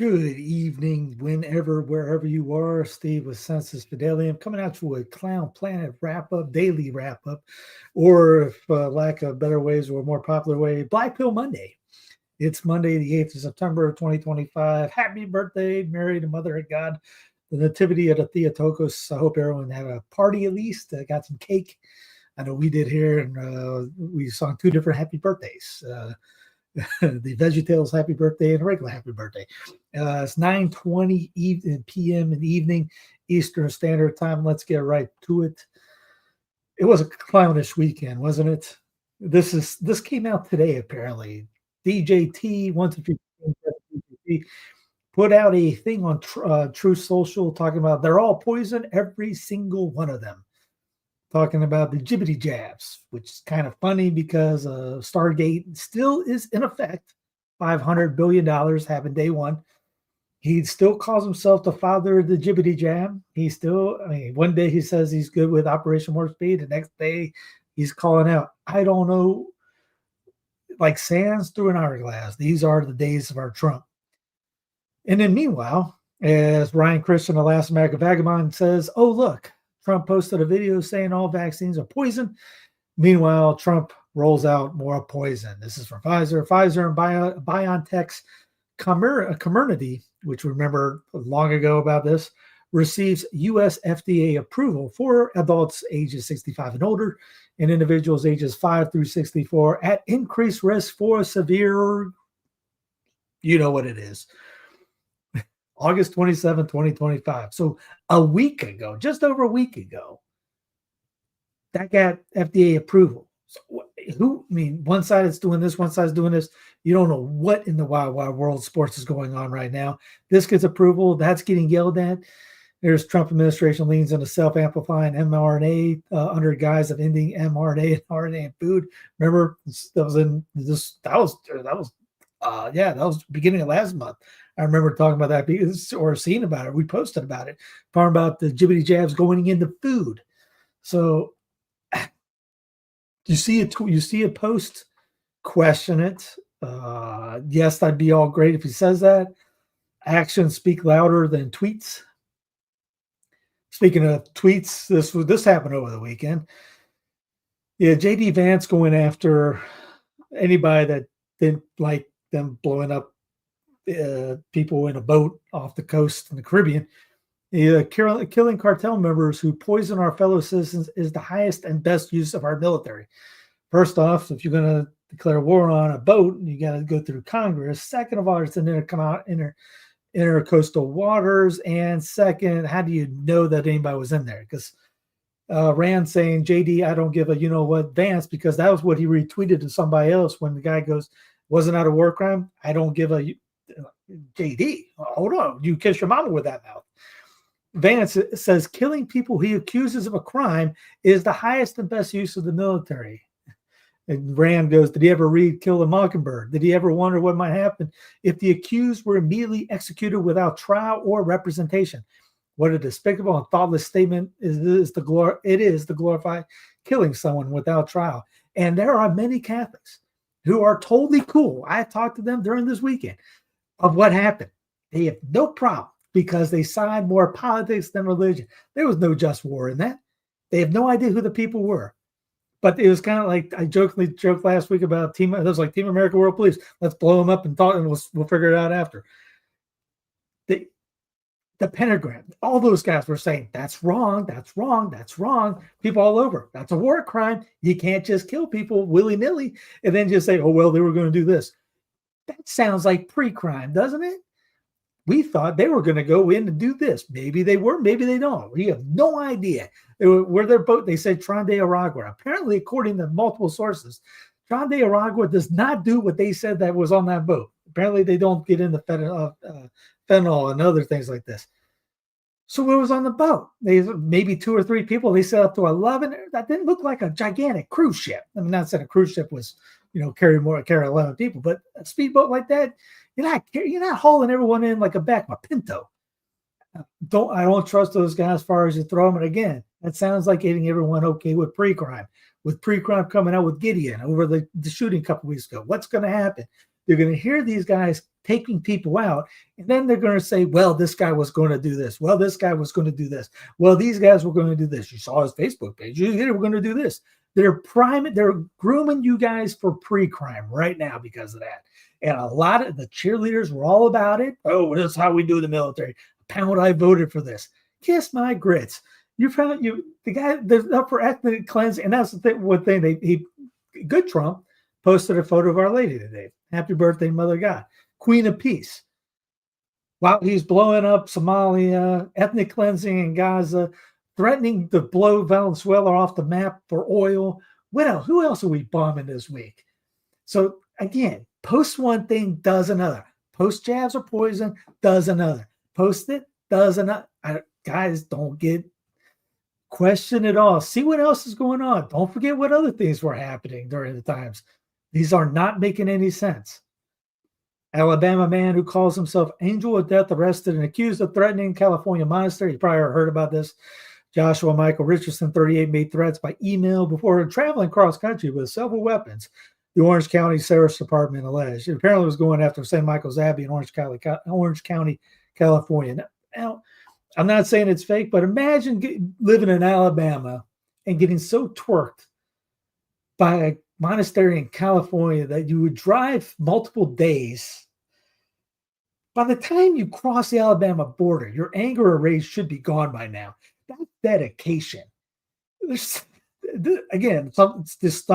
Good evening, whenever, wherever you are. Steve with Sensus Fidelium coming out to a Clown Planet wrap-up, daily wrap-up, or if lack of better ways or a more popular way, Blackpill Monday. It's Monday, the 8th of September, 2025. Happy birthday, Mary, the Mother of God, the Nativity of the Theotokos. I hope everyone had a party at least, got some cake. I know we did here, and we sung two different happy birthdays. The VeggieTales happy birthday and a regular happy birthday. It's 9:20 p.m. in the evening, Eastern Standard Time. Let's get right to it. It was a clownish weekend, wasn't it? This came out today, apparently. DJT, put out a thing on True Social talking about they're all poison, every single one of them. Talking about the jibbity jabs, which is kind of funny because Stargate still is in effect. $500 billion happened day one. He still calls himself the father of the jibbity jab. One day he says he's good with Operation Warp Speed. The next day he's calling out, I don't know, like sands through an hourglass. These are the days of our Trump. And then meanwhile, as Ryan Christian, the last American vagabond, says, oh, look, Trump posted a video saying all vaccines are poison. Meanwhile, Trump rolls out more poison. This is from Pfizer. Pfizer and BioNTech's Comirnaty, which remember long ago about this, receives U.S. FDA approval for adults ages 65 and older and individuals ages 5 through 64 at increased risk for severe, you know what it is. August 27, 2025. So a week ago, just over a week ago, that got FDA approval. So one side is doing this, one side is doing this. You don't know what in the wild, wild world sports is going on right now. This gets approval. That's getting yelled at. There's Trump administration leans into self-amplifying mRNA under guise of ending mRNA and RNA in food. Remember, that was beginning of last month. I remember talking about that or seeing about it. We posted about it, talking about the jibbity jabs going into food. So you see a post, question it. Yes, that'd be all great if he says that. Actions speak louder than tweets. Speaking of tweets, this happened over the weekend. Yeah, JD Vance going after anybody that didn't like them blowing up people in a boat off the coast in the Caribbean. Killing cartel members who poison our fellow citizens is the highest and best use of our military. First off, if you're going to declare war on a boat, you got to go through Congress. Second of all, it's in intercoastal waters. And second, how do you know that anybody was in there? Because Rand saying, JD, I don't give a you-know-what Vance, because that was what he retweeted to somebody else when the guy goes, wasn't that a war crime? I don't give a JD. Hold on. You kiss your mama with that mouth. Vance says killing people he accuses of a crime is the highest and best use of the military. And Rand goes, did he ever read Kill a Mockingbird? Did he ever wonder what might happen if the accused were immediately executed without trial or representation? What a despicable and thoughtless statement it is to glorify killing someone without trial. And there are many Catholics who are totally cool. I talked to them during this weekend of what happened. They have no problem because they signed more politics than religion. There was no just war in that. They have no idea who the people were. But it was kind of like I jokingly joked last week about Team America World Police. Let's blow them up and we'll figure it out after. The pentagram, all those guys were saying, that's wrong, that's wrong, that's wrong. People all over, that's a war crime. You can't just kill people willy-nilly and then just say, oh, well, they were going to do this. That sounds like pre-crime, doesn't it? We thought they were going to go in and do this. Maybe they were, maybe they don't. We have no idea. Where their boat, they said Tron de Aragua. Apparently, according to multiple sources, Tron de Aragua does not do what they said that was on that boat. Apparently, they don't get into fentanyl and other things like this. So what was on the boat? Maybe 2 or 3 people. They said up to 11. That didn't look like a gigantic cruise ship. I mean, not saying a cruise ship was, carry 11 people, but a speedboat like that, you're not hauling everyone in like a back of a Pinto. I don't trust those guys as far as you throw them. And again, that sounds like getting everyone okay with pre-crime. With pre-crime coming out with Gideon over the shooting a couple weeks ago. What's going to happen? You're going to hear these guys taking people out, and then they're going to say, well, this guy was going to do this. Well, this guy was going to do this. Well, these guys were going to do this. You saw his Facebook page. They were going to do this. They're grooming you guys for pre-crime right now because of that. And a lot of the cheerleaders were all about it. Oh, this is how we do the military. Pound, I voted for this. Kiss my grits. The guy that's up for ethnic cleansing, and that's one thing good Trump posted a photo of Our Lady today. Happy birthday, Mother God, Queen of Peace. While he's blowing up Somalia, ethnic cleansing in Gaza, threatening to blow Venezuela off the map for oil. Well, who else are we bombing this week? So again, post one thing, does another. Post jabs or poison, does another. Post it, does another. Guys, don't get question it all. See what else is going on. Don't forget what other things were happening during the times. These are not making any sense. Alabama man who calls himself Angel of Death arrested and accused of threatening California monastery. You probably heard about this. Joshua Michael Richardson, 38, made threats by email before traveling cross country with several weapons. The Orange County Sheriff's Department alleged. It apparently was going after St. Michael's Abbey in Orange County, California. Now, I'm not saying it's fake, but imagine living in Alabama and getting so twerked by a monastery in California that you would drive multiple days. By the time you cross the Alabama border, your anger or rage should be gone by now. That's dedication. Again, some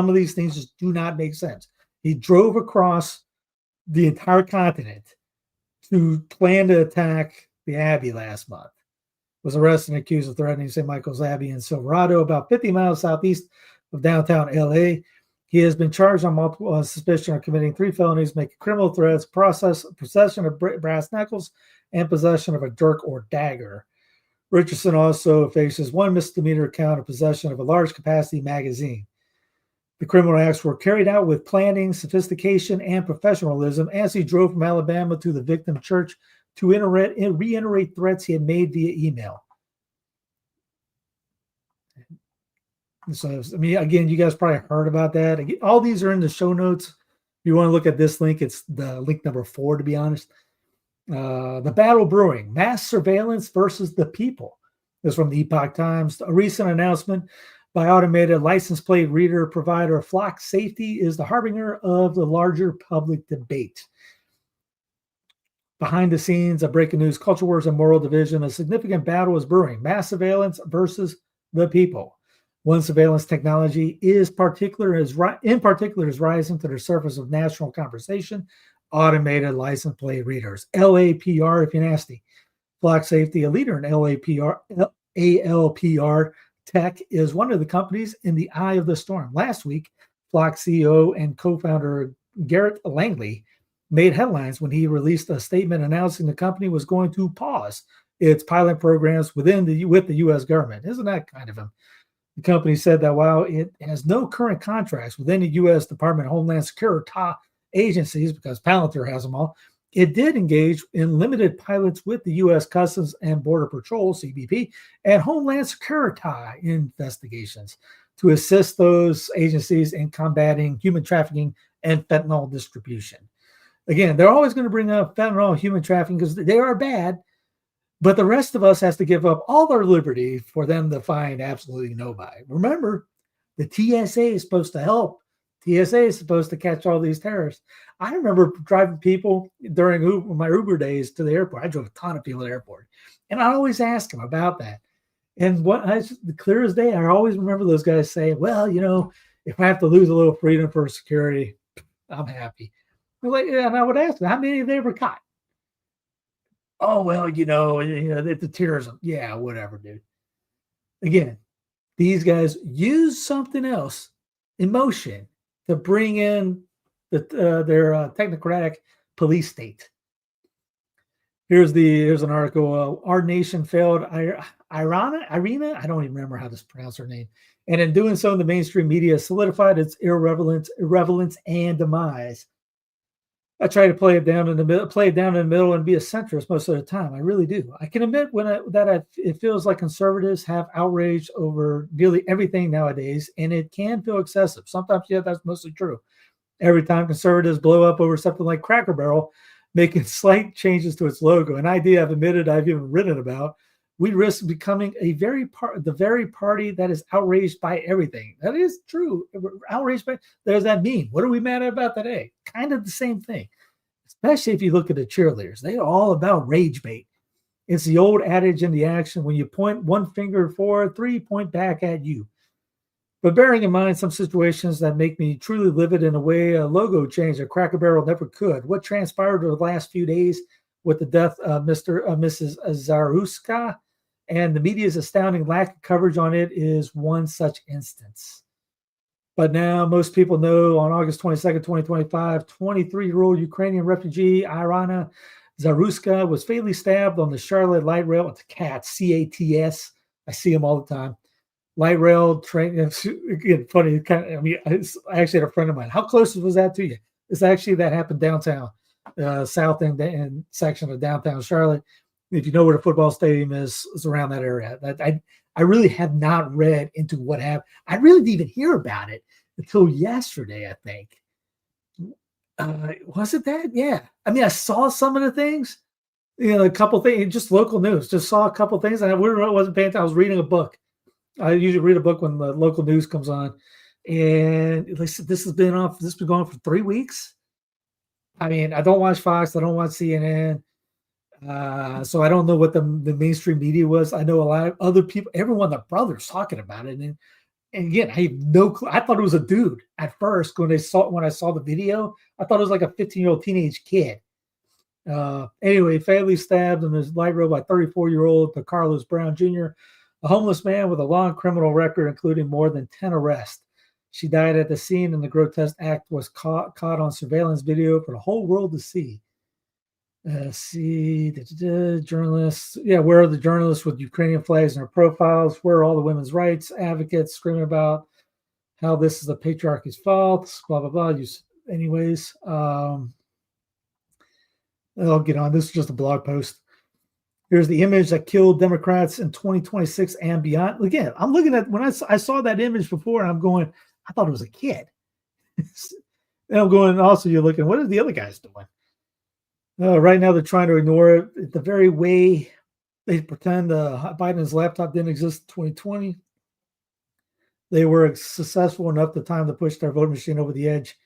of these things just do not make sense. He drove across the entire continent to plan to attack the Abbey last month. Was arrested and accused of threatening St. Michael's Abbey in Silverado, about 50 miles southeast of downtown LA. He has been charged on multiple suspicion of committing 3 felonies, making criminal threats, possession of brass knuckles, and possession of a dirk or dagger. Richardson also faces 1 misdemeanor count of possession of a large capacity magazine. The criminal acts were carried out with planning, sophistication, and professionalism as he drove from Alabama to the victim church to reiterate threats he had made via email. So, I mean, again, you guys probably heard about that. All these are in the show notes. If you want to look at this link, it's the link number 4, to be honest. The battle brewing, mass surveillance versus the people. This is from the Epoch Times. A recent announcement by automated license plate reader provider Flock Safety is the harbinger of the larger public debate. Behind the scenes of breaking news, culture wars, and moral division, a significant battle is brewing. Mass surveillance versus the people. One surveillance technology is in particular is rising to the surface of national conversation: automated license plate readers, LAPR, if you're nasty. Flock Safety, a leader in ALPR tech, is one of the companies in the eye of the storm. Last week, Flock CEO and co-founder Garrett Langley made headlines when he released a statement announcing the company was going to pause its pilot programs with the U.S. government. Isn't that kind of him? The company said that while it has no current contracts with any U.S. Department of Homeland Security agencies, because Palantir has them all, it did engage in limited pilots with the U.S. Customs and Border Patrol, CBP, and Homeland Security investigations to assist those agencies in combating human trafficking and fentanyl distribution. Again, they're always going to bring up fentanyl and human trafficking because they are bad, but the rest of us has to give up all our liberty for them to find absolutely nobody. Remember, the TSA is supposed to help. TSA is supposed to catch all these terrorists. I remember driving people during my Uber days to the airport. I drove a ton of people to the airport, and I always ask them about that. And the clear as day, I always remember those guys saying, well, if I have to lose a little freedom for security, I'm happy. And I would ask them, how many have they ever caught? Oh, well, the terrorism. Yeah, whatever, dude. Again, these guys use something else, emotion, to bring in their technocratic police state. Here's an article. Our nation failed Irina. I don't even remember how to pronounce her name. And in doing so, the mainstream media solidified its irrelevance and demise. I try to play it down in the middle, and be a centrist most of the time. I really do. I can admit it feels like conservatives have outrage over nearly everything nowadays, and it can feel excessive. Sometimes, yeah, that's mostly true. Every time conservatives blow up over something like Cracker Barrel, making slight changes to its logo, an idea I've admitted I've even written about, we risk becoming the very party that is outraged by everything. That is true. We're outraged by, what does that mean? What are we mad about today? Kind of the same thing, especially if you look at the cheerleaders. They are all about rage bait. It's the old adage in the action: when you point one finger forward, three point back at you. But bearing in mind some situations that make me truly livid in a way a logo change at Cracker Barrel never could. What transpired over the last few days with the death of Mrs. Zaruska and the media's astounding lack of coverage on it is one such instance. But now most people know on August 22nd, 2025, 23-year-old Ukrainian refugee Irina Zaruska was fatally stabbed on the Charlotte light rail with the CATS, C-A-T-S. I see them all the time. Light rail train. Again, funny. I actually had a friend of mine. How close was that to you? It's actually that happened downtown, south end and section of downtown Charlotte. If you know where the football stadium is, it's around that area. I really have not read into what happened. I really didn't even hear about it until yesterday, I think. Was it that? Yeah. I mean, I saw some of the things, a couple things, just local news. Just saw a couple things, and I wasn't paying attention. I was reading a book. I usually read a book when the local news comes on, and like I said, this has been going on for 3 weeks. I mean, I don't watch Fox, I don't watch CNN, so I don't know what the mainstream media was. I know a lot of other people, everyone, the brothers talking about it, and again, I have no clue. I thought it was a dude at first when I saw the video. I thought it was like a 15-year-old teenage kid. Anyway, fatally stabbed in his light road by 34-year-old Carlos Brown Jr., a homeless man with a long criminal record, including more than 10 arrests. She died at the scene, and the grotesque act was caught on surveillance video for the whole world to see. Journalists. Yeah, where are the journalists with Ukrainian flags in their profiles? Where are all the women's rights advocates screaming about how this is the patriarchy's fault? Blah, blah, blah. Anyways, I'll get on. This is just a blog post. Here's the image that killed Democrats in 2026 and beyond. Again, I'm looking at when I saw that image before, and I'm going, I thought it was a kid. And I'm going, also, you're looking, what are the other guys doing? Right now, they're trying to ignore it. The very way they pretend Biden's laptop didn't exist in 2020. They were successful enough the time to push their voting machine over the edge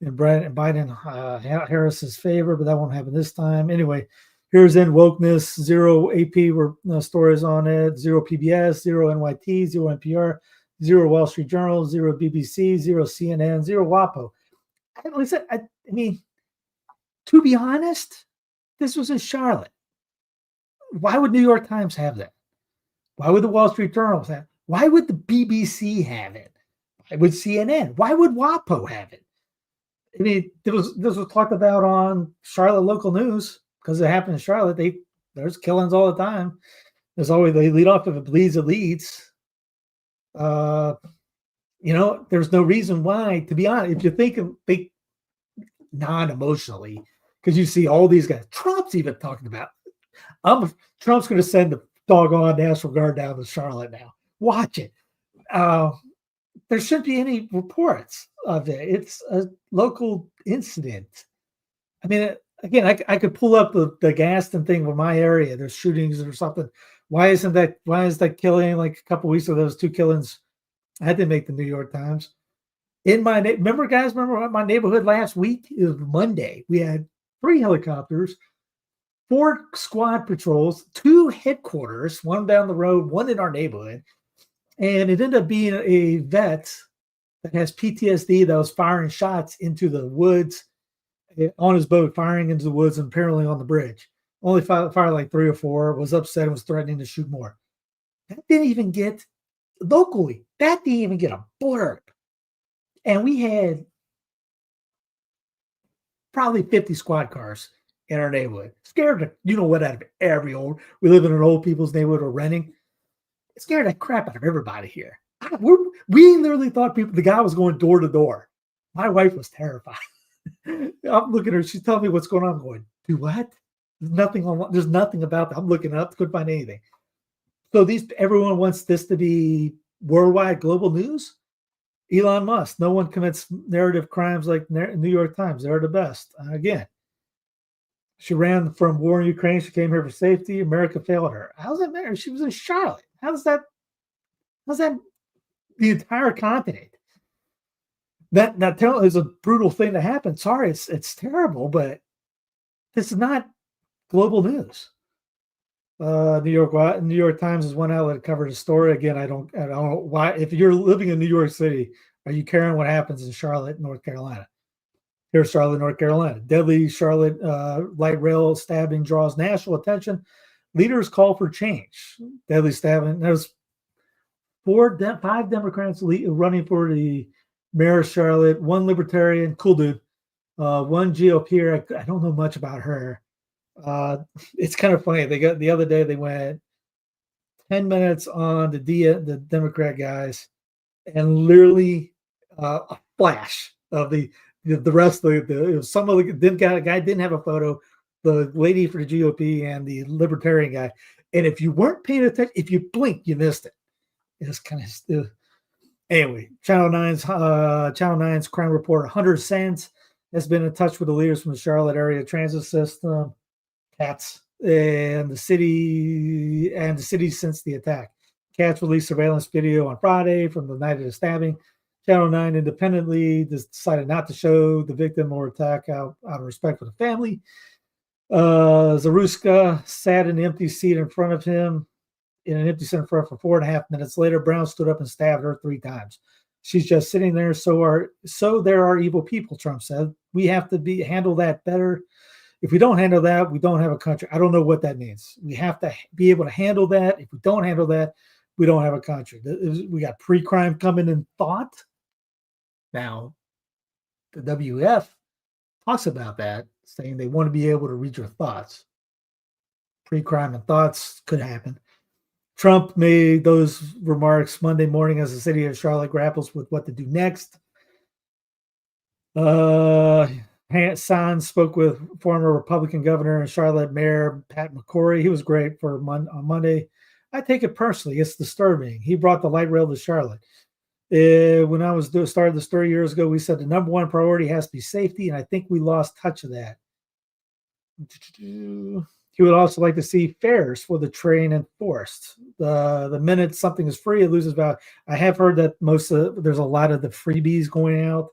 in Biden Harris's favor, but that won't happen this time. Anyway, here's in wokeness, zero AP stories on it, zero PBS, zero NYT, zero NPR, zero Wall Street Journal, zero BBC, zero CNN, zero WAPO. I mean, to be honest, this was in Charlotte. Why would New York Times have that? Why would the Wall Street Journal have it? Why would the BBC have it? Why would CNN? Why would WAPO have it? I mean, this was talked about on Charlotte local news because it happened in Charlotte. There's killings all the time. There's always, they lead off if it bleeds, it leads. There's no reason why, to be honest, if you think non-emotionally, because you see all these guys. Trump's even talking about, Trump's going to send the doggone National Guard down to Charlotte now. Watch it. There shouldn't be any reports of it. It's a local incident. I mean, again, I could pull up the Gaston thing with my area. There's shootings or something. Why is that killing like a couple weeks ago? Those 2 killings. I had to make the New York Times. Remember my neighborhood last week? It was Monday. We had 3 helicopters, 4 squad patrols, 2 headquarters, one down the road, one in our neighborhood. And it ended up being a vet that has PTSD that was firing shots into the woods on his boat, firing into the woods and apparently on the bridge. Only fired like 3 or 4, was upset and was threatening to shoot more. That didn't even get locally. That didn't even get a blurb. And we had probably 50 squad cars in our neighborhood. Scared out of every old. We live in an old people's neighborhood or renting. It scared the crap out of everybody here. We literally thought the guy was going door to door. My wife was terrified. I'm looking at her. She's telling me what's going on. I'm going, do what? There's nothing about that. I'm looking up. Couldn't find anything. So everyone wants this to be worldwide global news. Elon Musk. No one commits narrative crimes like New York Times. They're the best. Again, she ran from war in Ukraine. She came here for safety. America failed her. How's that matter? She was in Charlotte. How's that the entire continent? That is a brutal thing to happen. Sorry, it's terrible, but this is not global news. New York Times is one outlet that covered the story. Again, I don't know why. If you're living in New York City, are you caring what happens in Charlotte, North Carolina? Here's Charlotte, North Carolina. Deadly Charlotte light rail stabbing draws national attention. Leaders call for change. Deadly stabbing. There's 5 Democrats running for the mayor of Charlotte. 1 libertarian, cool dude. 1 GOP. I don't know much about her. It's kind of funny. They got the other day. They went 10 minutes on the Democrat guys, and literally a flash of the rest of the some of the guy didn't have a photo. The lady for the GOP and the libertarian guy. And if you weren't paying attention, if you blinked, you missed it. It's kind of anyway. Channel 9's crime reporter Hunter Sands has been in touch with the leaders from the Charlotte area transit system, CATS, and the city since the attack. CATS released surveillance video on Friday from the night of the stabbing. Channel 9 independently decided not to show the victim or attack out of respect for the family. Zaruska sat in an empty seat in front of him, in an empty seat in front for 4.5 minutes later. Brown stood up and stabbed her 3 times. She's just sitting there. So there are evil people, Trump said. We have to handle that better. If we don't handle that, we don't have a country. I don't know what that means. We have to be able to handle that. If we don't handle that, we don't have a country. We got pre-crime coming in thought. Now, the WF talks about that, saying they want to be able to read your thoughts. Pre-crime and thoughts could happen. Trump made those remarks Monday morning as the city of Charlotte grapples with what to do next. Sands spoke with former Republican governor and Charlotte Mayor Pat McCrory. He was great on Monday. I take it personally. It's disturbing. He brought the light rail to Charlotte. When I started this 30 years ago, we said the number one priority has to be safety, and I think we lost touch of that. He would also like to see fares for the train enforced. The minute something is free, it loses value. I have heard that there's a lot of the freebies going out.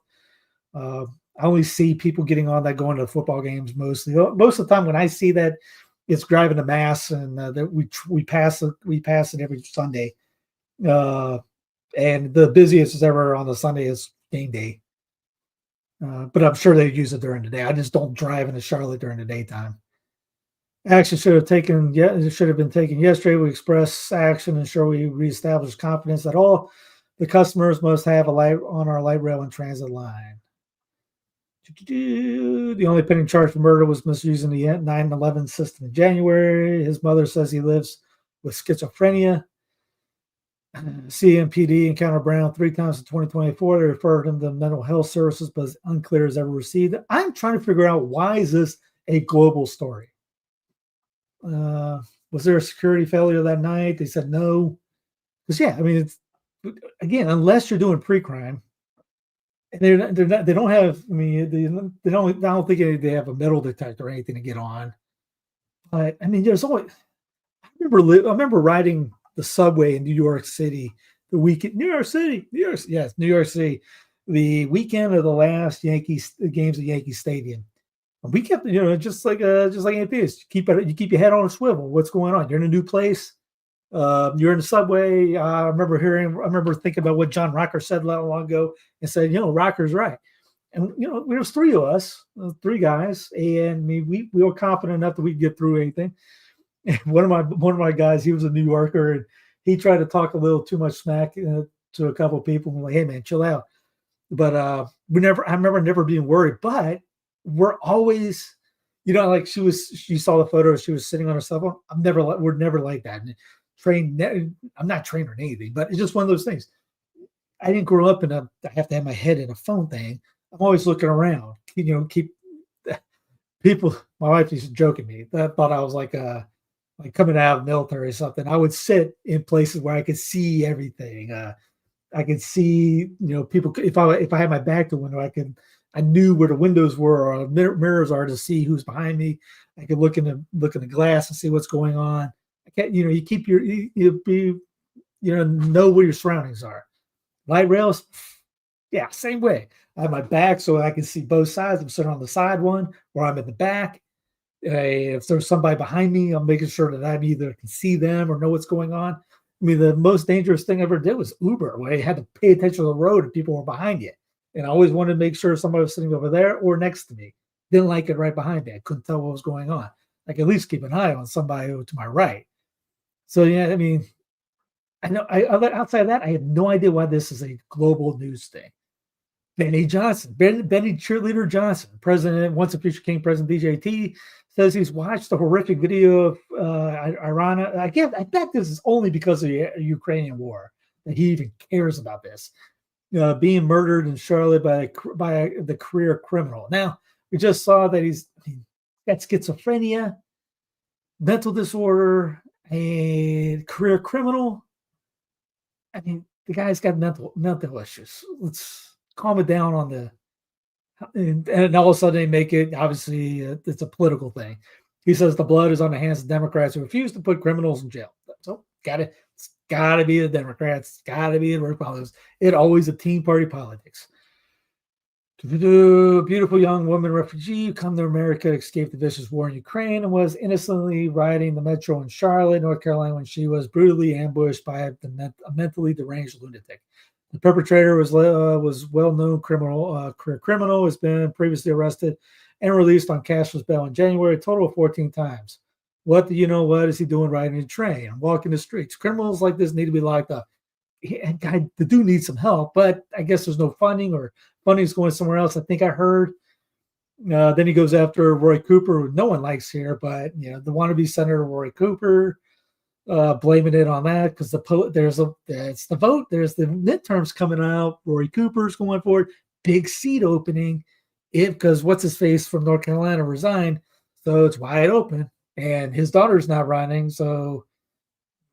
I only see people getting on that going to football games mostly. Most of the time when I see that, it's driving to mass, and that we pass it every Sunday. And the busiest is ever on the Sunday is game day. But I'm sure they use it during the day. I just don't drive into Charlotte during the daytime. Action should have been taken yesterday. We express action, ensure we reestablish confidence that all the customers must have a light on our light rail and transit line. The only pending charge for murder was misusing the 9/11 system in January. His mother says he lives with schizophrenia. CMPD encountered Brown 3 times in 2024. They referred him to mental health services, but it's unclear has ever received it. I'm trying to figure out, why is this a global story? Was there a security failure that night? They said no. Because it's again, unless you're doing pre-crime, and they don't have. They don't. I don't think they have a metal detector or anything to get on. But there's always. I remember riding the subway in New York City the weekend. New York City, the weekend of the last Yankees games at Yankee Stadium. And we kept, just like anything else, you keep your head on a swivel. What's going on? You're in a new place. You're in the subway. I remember thinking about what John Rocker said not long ago, and said, Rocker's right. And there was 3 of us, 3 guys, and we were confident enough that we could get through anything. And one of my guys, he was a New Yorker, and he tried to talk a little too much smack to a couple of people. We're like, hey man, chill out. But I remember never being worried. But we're always, like she saw the photo, she was sitting on her cell phone. We're never like that. I'm not trained or anything, but it's just one of those things. I didn't grow up I have to have my head in a phone thing. I'm always looking around, keep people. My wife used to joke at me that thought I was like coming out of the military or something. I would sit in places where I could see everything. I could see, people. If I had my back to the window, I knew where the windows were or mirrors are to see who's behind me. I could look in the glass and see what's going on. I can't, you keep know where your surroundings are. Light rails, yeah, same way. I have my back so I can see both sides. I'm sitting on the side one, or I'm in the back. If there's somebody behind me, I'm making sure that I either can see them or know what's going on. I mean, the most dangerous thing I ever did was Uber, where you had to pay attention to the road and people were behind you. And I always wanted to make sure somebody was sitting over there or next to me. Didn't like it right behind me. I couldn't tell what was going on. I could at least keep an eye on somebody to my right. So, yeah, I mean, I know outside of that, I have no idea why this is a global news thing. Benny Cheerleader Johnson, president, once a future king, President DJT, says he's watched the horrific video of Iran. I bet this is only because of the Ukrainian war that he even cares about this. Being murdered in Charlotte by the career criminal. Now, we just saw that he's got schizophrenia, mental disorder, a career criminal. I mean, the guy's got mental issues. Let's calm it down on the, and all of a sudden they make it, obviously, it's a political thing. He says the blood is on the hands of Democrats who refuse to put criminals in jail. So it's got to be the Democrats, got to be the Republicans. It's always a team party politics. Beautiful young woman refugee who come to America, escaped the vicious war in Ukraine, and was innocently riding the metro in Charlotte, North Carolina, when she was brutally ambushed by a mentally deranged lunatic. The perpetrator was well-known career criminal, has been previously arrested and released on cashless bail in January, a total of 14 times. What is he doing riding a train and walking the streets? Criminals like this need to be locked up. The dude needs some help, but I guess there's no funding, or funding's going somewhere else. I think I heard. Then he goes after Roy Cooper, who no one likes here, but the wannabe Senator Roy Cooper, blaming it on that because it's the vote. There's the midterms coming out. Roy Cooper's going forward. Big seat opening. Because what's his face from North Carolina resigned, so it's wide open, and his daughter's not running, so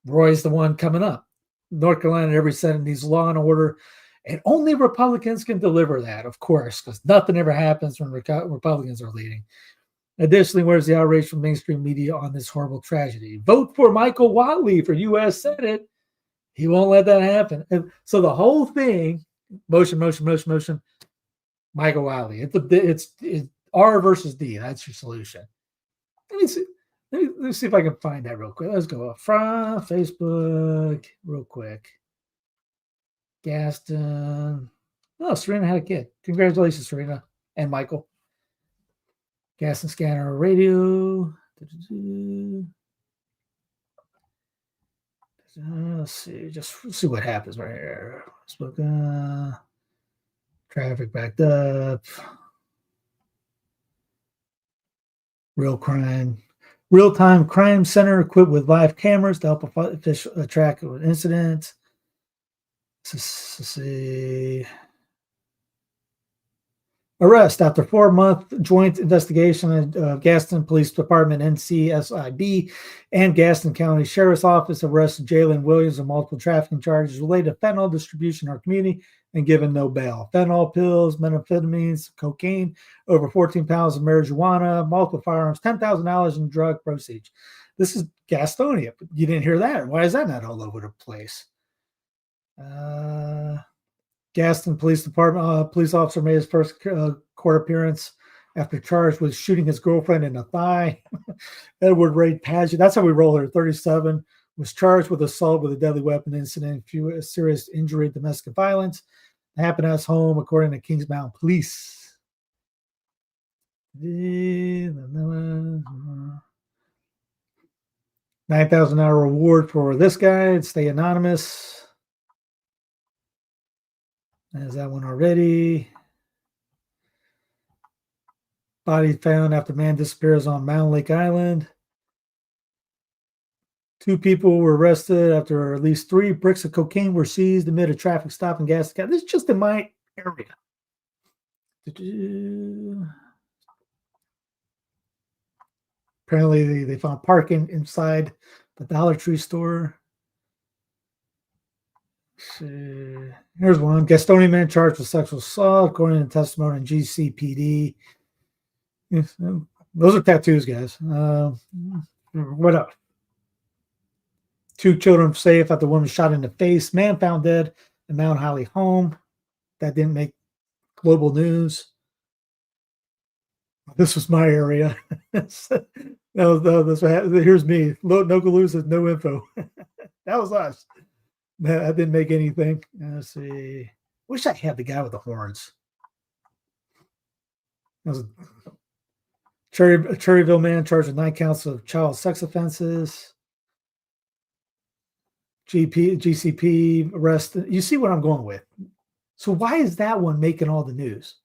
Roy's the one coming up. North Carolina, every Senate needs law and order, and only Republicans can deliver that, of course, because nothing ever happens when Republicans are leading. Additionally, where's the outrage from mainstream media on this horrible tragedy? Vote for Michael Whatley for U.S. Senate. He won't let that happen. And so the whole thing, motion. Michael Whatley. It's R versus D. That's your solution. Let's see if I can find that real quick. Let's go from Facebook real quick. Gaston. Oh, Serena had a kid. Congratulations, Serena and Michael. Gaston Scanner Radio. Let's see. Just see what happens right here. Facebook. Traffic backed up. Real-time crime center equipped with live cameras to help track an incident. Let's see. Arrest after 4-month joint investigation of Gaston Police Department, NCSIB, and Gaston County Sheriff's Office arrested Jalen Williams on multiple trafficking charges related to fentanyl distribution in our community and given no bail. Fentanyl pills, methamphetamines, cocaine, over 14 pounds of marijuana, multiple firearms, $10,000 in drug proceeds. This is Gastonia. But you didn't hear that. Why is that not all over the place? Gaston Police Department police officer made his first court appearance after charged with shooting his girlfriend in the thigh. Edward Ray Paget, that's how we roll her, 37, was charged with assault with a deadly weapon incident, serious injury, domestic violence. It happened at his home, according to Kings Mountain Police. $9,000 reward for this guy. Stay anonymous. There's that one already. Body found after man disappears on Mound Lake Island. 2 people were arrested after at least 3 bricks of cocaine were seized amid a traffic stop in Gaston. This is just in my area. Apparently, they found parking inside the Dollar Tree store. Here's one. Gastonian man charged with sexual assault, according to testimony in GCPD. Yes, those are tattoos, guys. What up? 2 children safe after woman shot in the face. Man found dead in Mount Holly home. That didn't make global news. This was my area. No, here's me. No Collude says no info. That was us. That didn't make anything. Let's see. Wish I had the guy with the horns. That was a Cherryville man charged with 9 counts of child sex offenses. GCP arrest. You see what I'm going with. So why is that one making all the news?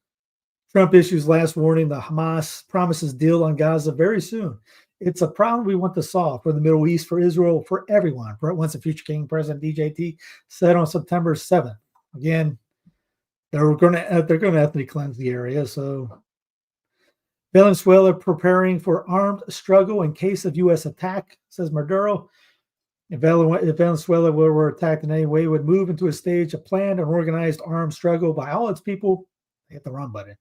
Trump issues last warning that Hamas promises deal on Gaza very soon. It's a problem we want to solve for the Middle East, for Israel, for everyone. Once the future King President DJT said on September 7th. Again, they're going to ethnically cleanse the area. So Venezuela preparing for armed struggle in case of U.S. attack, says Maduro. If Venezuela were attacked in any way, would move into a stage of planned and organized armed struggle by all its people. Hit the wrong button.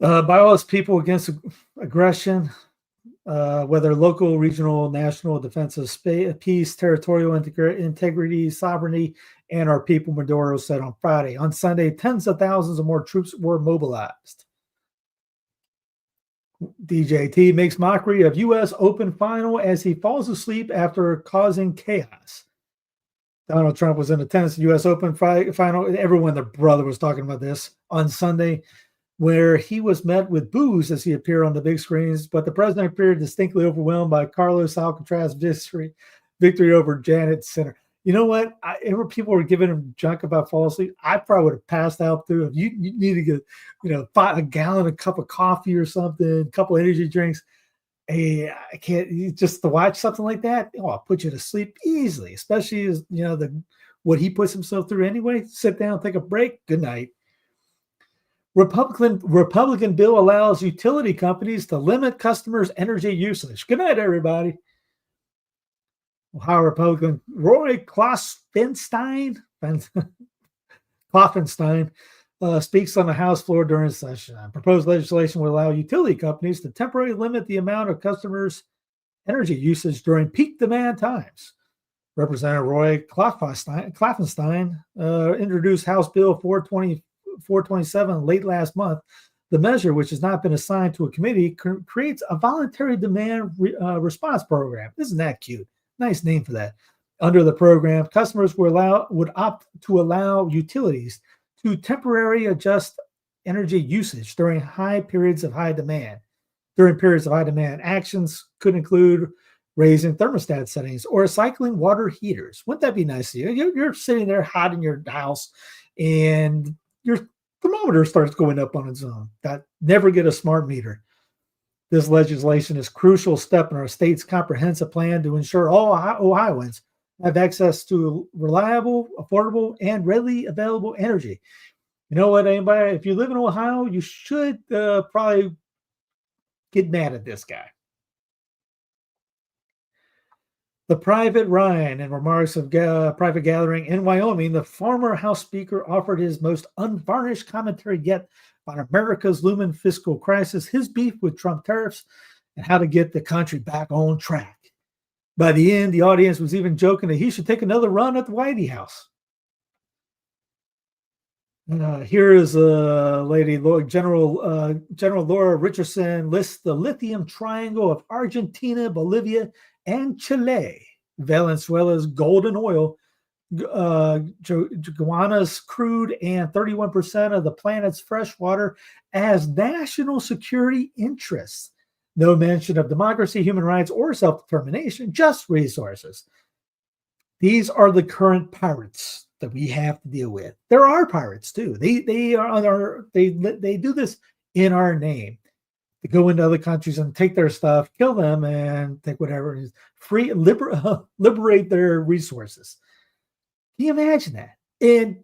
By all its people against aggression, whether local, regional, national, defense of peace, territorial integrity, sovereignty, and our people, Maduro said on Friday. On Sunday, tens of thousands of more troops were mobilized. DJT makes mockery of U.S. Open final as he falls asleep after causing chaos. Donald Trump was in attendance at the U.S. Open final. Everyone, their brother, was talking about this on Sunday, where he was met with boos as he appeared on the big screens, but the president appeared distinctly overwhelmed by Carlos Alcaraz's victory over Janet Sinner. You know what? People were giving him junk about falling asleep. I probably would have passed out too. If you need to get, a gallon, a cup of coffee or something, a couple of energy drinks. Hey, I can't just to watch something like that. Oh, I'll put you to sleep easily, especially as what he puts himself through anyway. Sit down, take a break. Good night. Republican bill allows utility companies to limit customers' energy usage. Good night, everybody. Ohio Republican Roy Klopfenstein speaks on the House floor during session. Proposed legislation will allow utility companies to temporarily limit the amount of customers' energy usage during peak demand times. Representative Roy Klopfenstein introduced House Bill 427 late last month. The measure, which has not been assigned to a committee, creates a voluntary demand response program. Isn't that cute? Nice name for that. Under the program, customers would opt to allow utilities to temporarily adjust energy usage during periods of high demand. Actions could include raising thermostat settings or cycling water heaters. Wouldn't that be nice? You're sitting there hot in your house and your thermometer starts going up on its own. Never get a smart meter. This legislation is a crucial step in our state's comprehensive plan to ensure all Ohioans have access to reliable, affordable, and readily available energy. You know what, anybody? If you live in Ohio, you should probably get mad at this guy. The private Ryan, in remarks of private gathering in Wyoming, the former House Speaker offered his most unvarnished commentary yet on America's looming fiscal crisis, his beef with Trump tariffs, and how to get the country back on track. By the end, the audience was even joking that he should take another run at the White House. Here is General Laura Richardson lists the lithium triangle of Argentina, Bolivia, and Chile, Venezuela's golden oil, Guyana's crude, and 31% of the planet's fresh water as national security interests. No mention of democracy, human rights, or self-determination, just resources. These are the current pirates that we have to deal with. There are pirates too. They do this in our name. They go into other countries and take their stuff, kill them, and take whatever it is, liberate their resources. Can you imagine that? And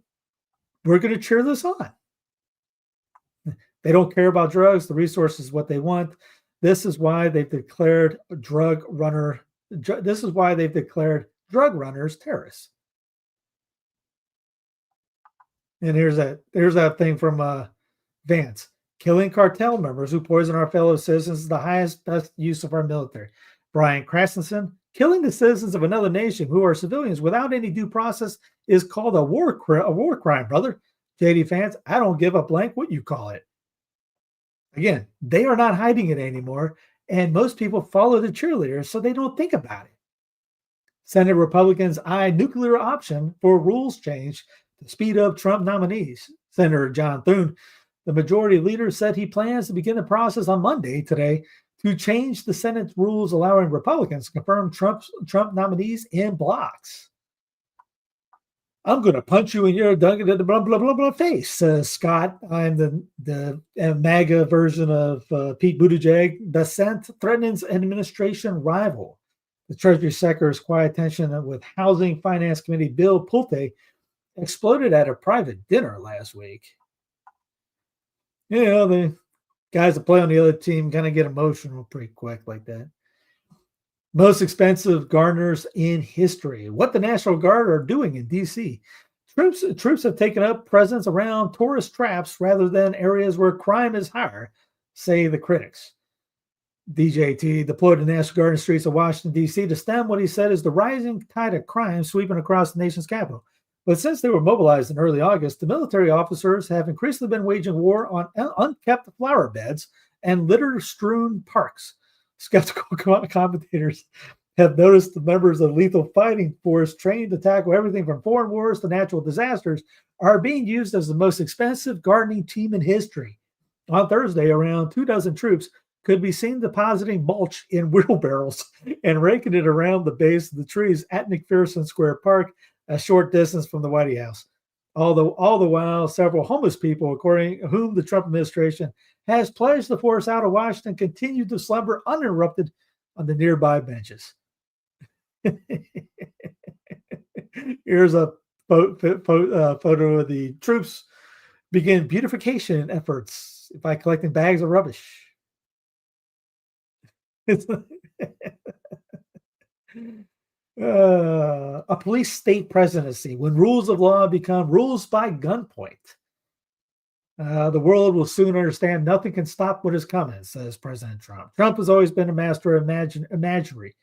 we're going to cheer this on. They don't care about drugs. The resources is what they want. This is why they've declared drug drug runners terrorists. And here's that thing from Vance. Killing cartel members who poison our fellow citizens is the highest, best use of our military. Brian Krasenson, killing the citizens of another nation who are civilians without any due process is called a war crime, brother. JD Vance, I don't give a blank what you call it. Again, they are not hiding it anymore, and most people follow the cheerleaders, so they don't think about it. Senate Republicans eye nuclear option for rules change to speed up Trump nominees. Senator John Thune, the majority leader, said he plans to begin the process on Monday today to change the Senate rules allowing Republicans to confirm Trump nominees in blocks. I'm going to punch you in your blah, blah, blah, blah face, says Scott. I'm the MAGA version of Pete Buttigieg. Dissent threatens administration rival. The Treasury Secretary's quiet tension with Housing Finance Committee Bill Pulte exploded at a private dinner last week. You know, the guys that play on the other team kind of get emotional pretty quick like that. Most expensive gardeners in history. What the National Guard are doing in D.C. Troops have taken up presence around tourist traps rather than areas where crime is higher, say the critics. DJT deployed the National Guard in the streets of Washington, D.C. to stem what he said is the rising tide of crime sweeping across the nation's capital. But since they were mobilized in early August, the military officers have increasingly been waging war on unkept flower beds and litter-strewn parks. Skeptical commentators have noticed the members of lethal fighting force trained to tackle everything from foreign wars to natural disasters are being used as the most expensive gardening team in history. On Thursday, around 24 troops could be seen depositing mulch in wheelbarrows and raking it around the base of the trees at McPherson Square Park, a short distance from the White House. All the while, several homeless people, according to whom the Trump administration has pledged to force out of Washington, continue to slumber uninterrupted on the nearby benches. Here's a photo of the troops begin beautification efforts by collecting bags of rubbish. A police state presidency when rules of law become rules by gunpoint. The world will soon understand nothing can stop what is coming, says President Trump. Trump has always been a master of imagery.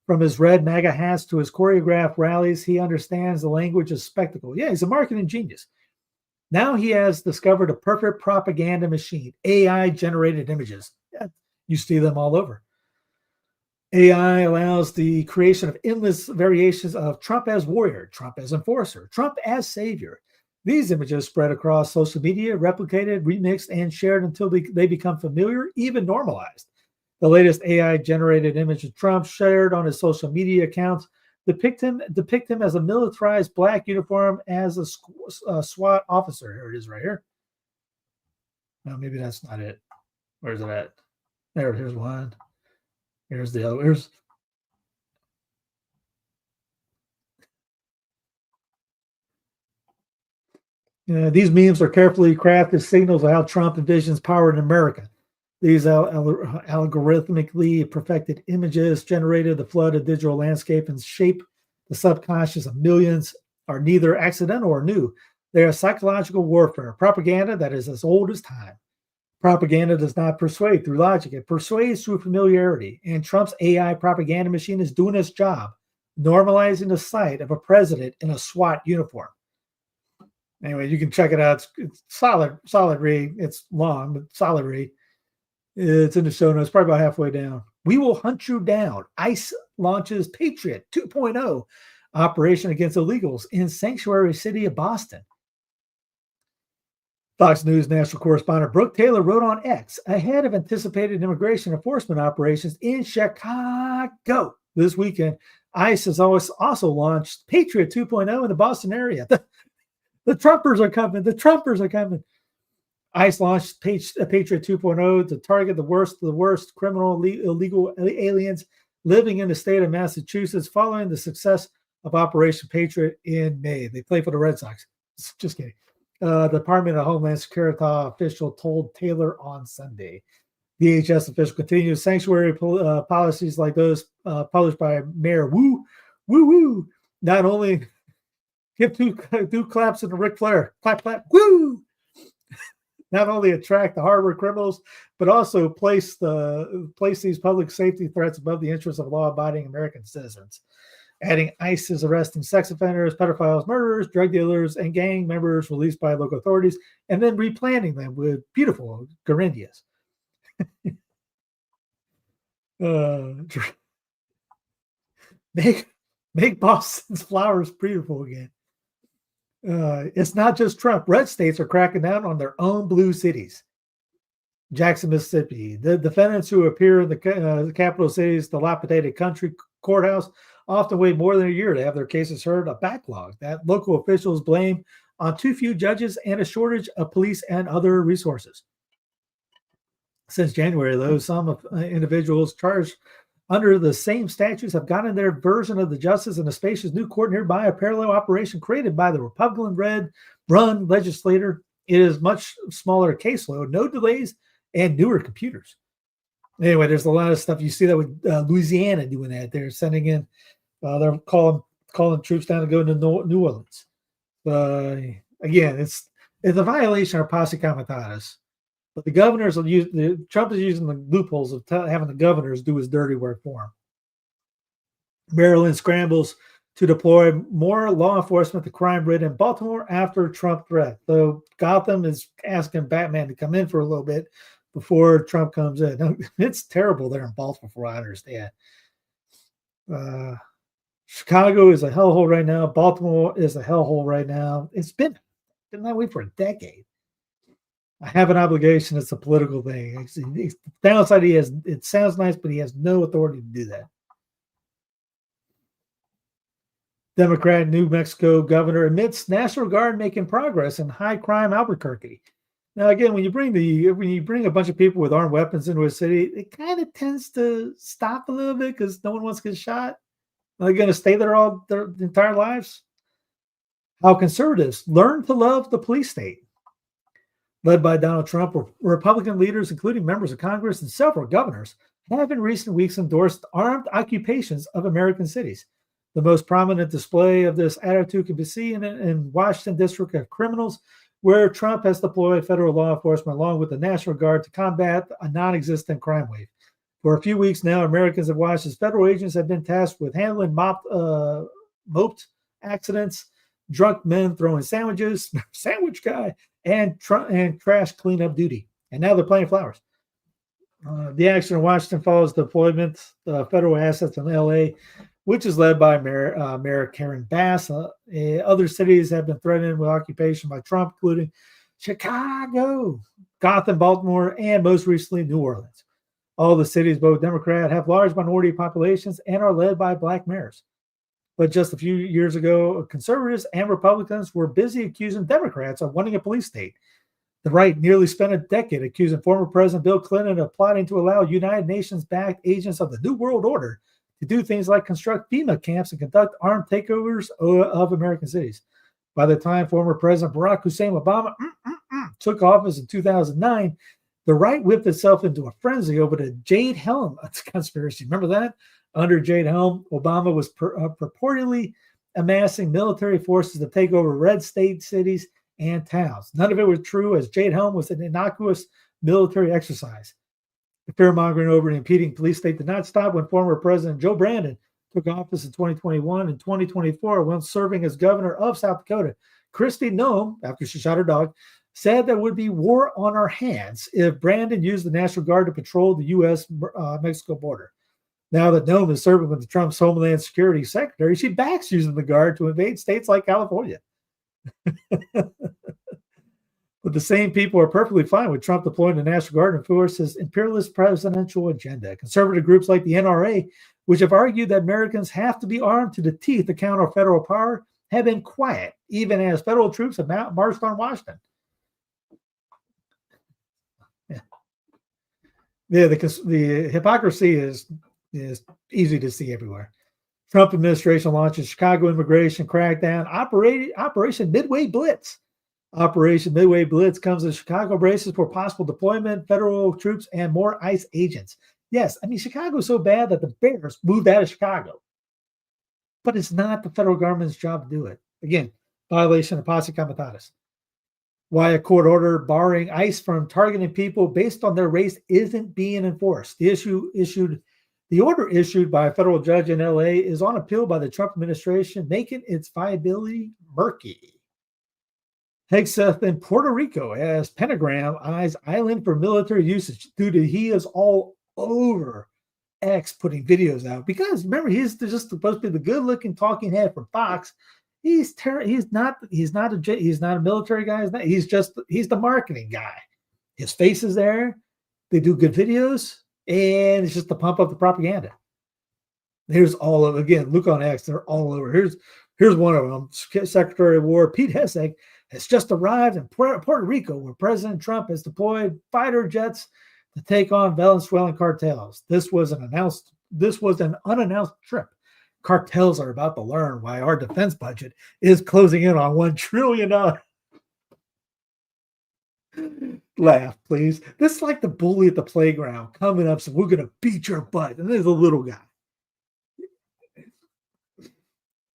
From his red MAGA hats to his choreographed rallies, he understands the language of spectacle. Yeah, he's a marketing genius. Now he has discovered a perfect propaganda machine, AI-generated images. Yeah, you see them all over. AI allows the creation of endless variations of Trump as warrior, Trump as enforcer, Trump as savior. These images spread across social media, replicated, remixed, and shared until they become familiar, even normalized. The latest AI-generated image of Trump shared on his social media accounts depict him as a militarized black uniform as a SWAT officer. Here it is right here. No, maybe that's not it. Where's it at? Here's one. Here's the other. These memes are carefully crafted signals of how Trump envisions power in America. These algorithmically perfected images generated the flood of digital landscape and shape the subconscious of millions are neither accidental or new. They are psychological warfare, propaganda that is as old as time. Propaganda does not persuade through logic. It persuades through familiarity. And Trump's AI propaganda machine is doing its job, normalizing the sight of a president in a SWAT uniform. Anyway, you can check it out. It's solid read. It's long, but solid read. It's in the show notes, probably about halfway down. We will hunt you down. ICE launches Patriot 2.0 operation against illegals in sanctuary city of Boston. Fox News national correspondent Brooke Taylor wrote on X, ahead of anticipated immigration enforcement operations in Chicago this weekend. ICE has also launched Patriot 2.0 in the Boston area. The Trumpers are coming. The Trumpers are coming. ICE launched Patriot 2.0 to target the worst criminal illegal aliens living in the state of Massachusetts following the success of Operation Patriot in May. They play for the Red Sox. Just kidding. The Department of Homeland Security official told Taylor on Sunday. DHS official continues sanctuary policies like those published by Mayor Wu Woo woo. Not only give two claps in the Ric Flair, clap, clap, woo. Not only attract the hardware criminals, but also place these public safety threats above the interests of law-abiding American citizens. Adding ICE is arresting sex offenders, pedophiles, murderers, drug dealers, and gang members released by local authorities, and then replanting them with beautiful Garandias. Make Boston's flowers beautiful again. It's not just Trump. Red states are cracking down on their own blue cities. Jackson, Mississippi. The defendants who appear in the capital city's dilapidated country courthouse often wait more than a year to have their cases heard, a backlog that local officials blame on too few judges and a shortage of police and other resources. Since January, though, some individuals charged under the same statutes have gotten their version of the justice in a spacious new court nearby, a parallel operation created by the Republican-run legislature. It is much smaller caseload, no delays, and newer computers. Anyway, there's a lot of stuff. You see that with Louisiana doing that. They're sending in, they're calling troops down to go to New Orleans. Again, it's a violation of posse comitatus. But the governors will Trump is using the loopholes of having the governors do his dirty work for him. Maryland scrambles to deploy more law enforcement to crime-ridden Baltimore after Trump threat. So Gotham is asking Batman to come in for a little bit before Trump comes in. It's terrible there in Baltimore, from what I understand. Chicago is a hellhole right now. Baltimore is a hellhole right now. It's been that way for a decade. I have an obligation. It's a political thing. It's downside, it sounds nice, but he has no authority to do that. Democrat New Mexico governor admits National Guard making progress in high crime Albuquerque. Now, again, when you bring a bunch of people with armed weapons into a city, it kind of tends to stop a little bit because no one wants to get shot. Are they going to stay there all their entire lives? How conservatives learn to love the police state. Led by Donald Trump, Republican leaders, including members of Congress and several governors, have in recent weeks endorsed armed occupations of American cities. The most prominent display of this attitude can be seen in Washington District of Criminals, where Trump has deployed federal law enforcement along with the National Guard to combat a non-existent crime wave. For a few weeks now, Americans have watched as federal agents have been tasked with handling moped accidents, drunk men throwing sandwiches, sandwich guy, and trash cleanup duty. And now they're playing flowers. The action in Washington follows the deployment of federal assets in L.A., which is led by Mayor Karen Bass. Other cities have been threatened with occupation by Trump, including Chicago, Gotham, Baltimore, and most recently New Orleans. All the cities, both Democrat, have large minority populations and are led by black mayors. But just a few years ago, conservatives and Republicans were busy accusing Democrats of wanting a police state. The right nearly spent a decade accusing former President Bill Clinton of plotting to allow United Nations-backed agents of the New World Order to do things like construct FEMA camps and conduct armed takeovers of American cities. By the time former President Barack Hussein Obama took office in 2009, the right whipped itself into a frenzy over the Jade Helm conspiracy. Remember that? Under Jade Helm, Obama was purportedly amassing military forces to take over red state cities and towns. None of it was true, as Jade Helm was an innocuous military exercise. The fear-mongering over the impeding police state did not stop when former President Joe Brandon took office in 2021 and 2024, when serving as governor of South Dakota. Kristi Noem, after she shot her dog, said there would be war on our hands if Brandon used the National Guard to patrol the U.S.-Mexico border. Now that Noem is serving with the Trump's Homeland Security Secretary, she backs using the Guard to invade states like California. But the same people are perfectly fine with Trump deploying the National Guard to enforce his imperialist presidential agenda. Conservative groups like the NRA, which have argued that Americans have to be armed to the teeth to counter federal power, have been quiet, even as federal troops have marched on Washington. Yeah, the hypocrisy is easy to see everywhere. Trump administration launches Chicago immigration crackdown, Operation Midway Blitz. Operation Midway Blitz comes as Chicago braces for possible deployment, federal troops, and more ICE agents. Yes, I mean, Chicago's so bad that the Bears moved out of Chicago. but it's not the federal government's job to do it. Again, violation of posse comitatus. Why a court order barring ICE from targeting people based on their race isn't being enforced. The order issued by a federal judge in LA is on appeal by the Trump administration, making its viability murky. Hegseth in Puerto Rico as Pentagram eyes island for military usage due to he is all over X putting videos out because remember he's just supposed to be the good-looking talking head from Fox. He's not a military guy. He's the marketing guy. His face is there. They do good videos, and it's just to pump up the propaganda. Here's all of again. Look on X. They're all over. Here's one of them. Secretary of War Pete Hegseth has just arrived in Puerto Rico, where President Trump has deployed fighter jets to take on Venezuelan cartels. This was an unannounced trip. Cartels are about to learn why our defense budget is closing in on $1 trillion. Laugh, please. This is like the bully at the playground coming up, so we're going to beat your butt. And there's a little guy.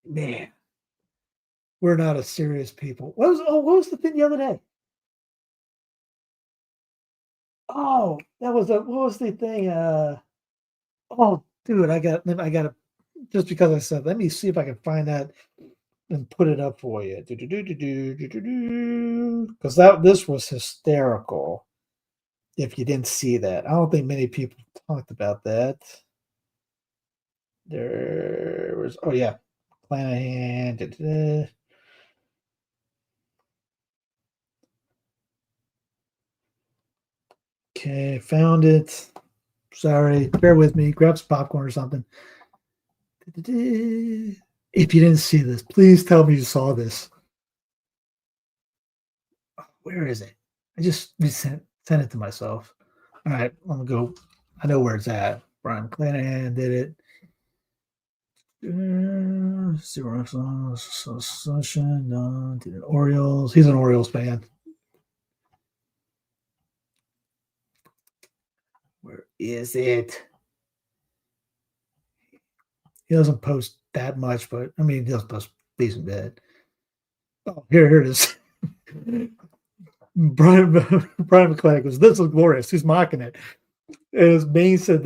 Man, we're not a serious people. What was the thing the other day? Oh, what was the thing? Oh, dude, I got to, just because I said, let me see if I can find that and put it up for you. Because this was hysterical. If you didn't see that, I don't think many people talked about that. There was, oh yeah, Clanahan. Okay, found it. Sorry, bear with me. Grab some popcorn or something. If you didn't see this, please tell me you saw this. Where is it? I just sent it to myself. All right, I'm gonna go. I know where it's at. Brian Clanahan did it. Orioles. He's an Orioles fan. Where is it? He doesn't post that much, but I mean, he does post decent bit. Oh, here it is. Brian McClanahan goes, "This is glorious." He's mocking it. As Maine said,